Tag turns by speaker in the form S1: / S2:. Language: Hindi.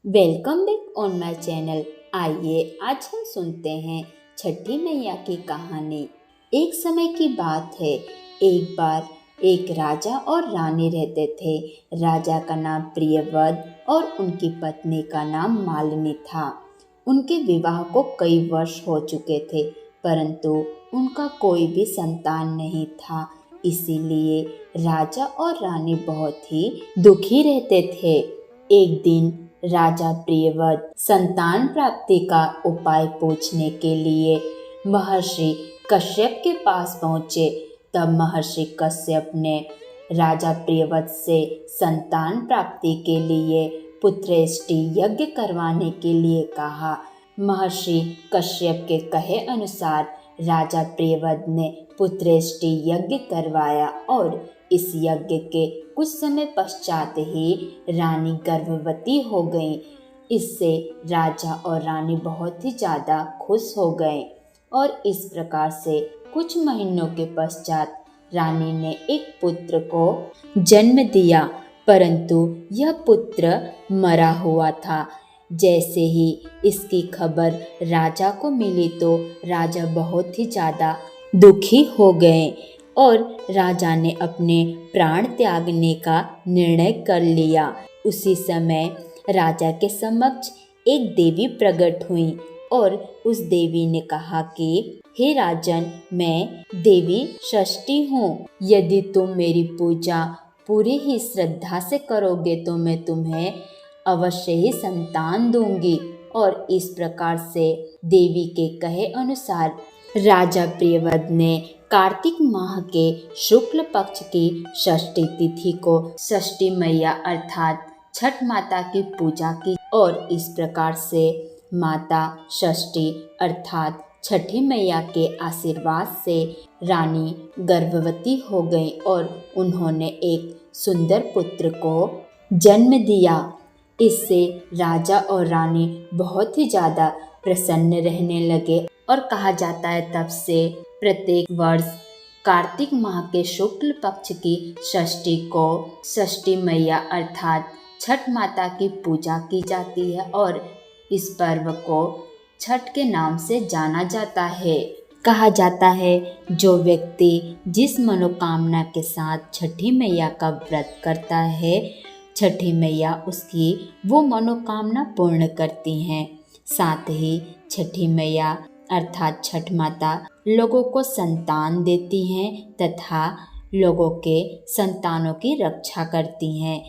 S1: Welcome back on my channel. आइए आज हम सुनते हैं छठी मैया की कहानी। एक समय की बात है, एक बार एक राजा और रानी रहते थे। राजा का नाम प्रियव्रत और उनकी पत्नी का नाम मालिनी था। उनके विवाह को कई वर्ष हो चुके थे, परंतु उनका कोई भी संतान नहीं था। इसीलिए राजा और रानी बहुत ही दुखी रहते थे। एक दिन राजा प्रियव्रत संतान प्राप्ति का उपाय पूछने के लिए महर्षि कश्यप के पास पहुँचे। तब महर्षि कश्यप ने राजा प्रियव्रत से संतान प्राप्ति के लिए पुत्रेष्टि यज्ञ करवाने के लिए कहा। महर्षि कश्यप के कहे अनुसार राजा प्रियव्रत ने पुत्रेष्टि यज्ञ करवाया और इस यज्ञ के कुछ समय पश्चात ही रानी गर्भवती हो गई। इससे राजा और रानी बहुत ही ज़्यादा खुश हो गए और इस प्रकार से कुछ महीनों के पश्चात रानी ने एक पुत्र को जन्म दिया, परंतु यह पुत्र मरा हुआ था। जैसे ही इसकी खबर राजा को मिली तो राजा बहुत ही ज़्यादा दुखी हो गए और राजा ने अपने प्राण त्यागने का निर्णय कर लिया। उसी समय राजा के समक्ष एक देवी प्रकट हुई और उस देवी ने कहा कि हे राजन, मैं देवी षष्ठी हूँ। यदि तुम मेरी पूजा पूरी ही श्रद्धा से करोगे तो मैं तुम्हें अवश्य ही संतान दूंगी। और इस प्रकार से देवी के कहे अनुसार राजा प्रियव्रत ने कार्तिक माह के शुक्ल पक्ष की षष्ठी तिथि को षष्ठी मैया अर्थात छठ माता की पूजा की और इस प्रकार से माता षष्ठी अर्थात छठी मैया के आशीर्वाद से रानी गर्भवती हो गई और उन्होंने एक सुंदर पुत्र को जन्म दिया। इससे राजा और रानी बहुत ही ज़्यादा प्रसन्न रहने लगे और कहा जाता है तब से प्रत्येक वर्ष कार्तिक माह के शुक्ल पक्ष की षष्ठी को षष्ठी मैया अर्थात छठ माता की पूजा की जाती है और इस पर्व को छठ के नाम से जाना जाता है। कहा जाता है जो व्यक्ति जिस मनोकामना के साथ छठी मैया का व्रत करता है, छठी मैया उसकी वो मनोकामना पूर्ण करती हैं। साथ ही छठी मैया अर्थात छठ माता लोगों को संतान देती हैं तथा लोगों के संतानों की रक्षा करती हैं।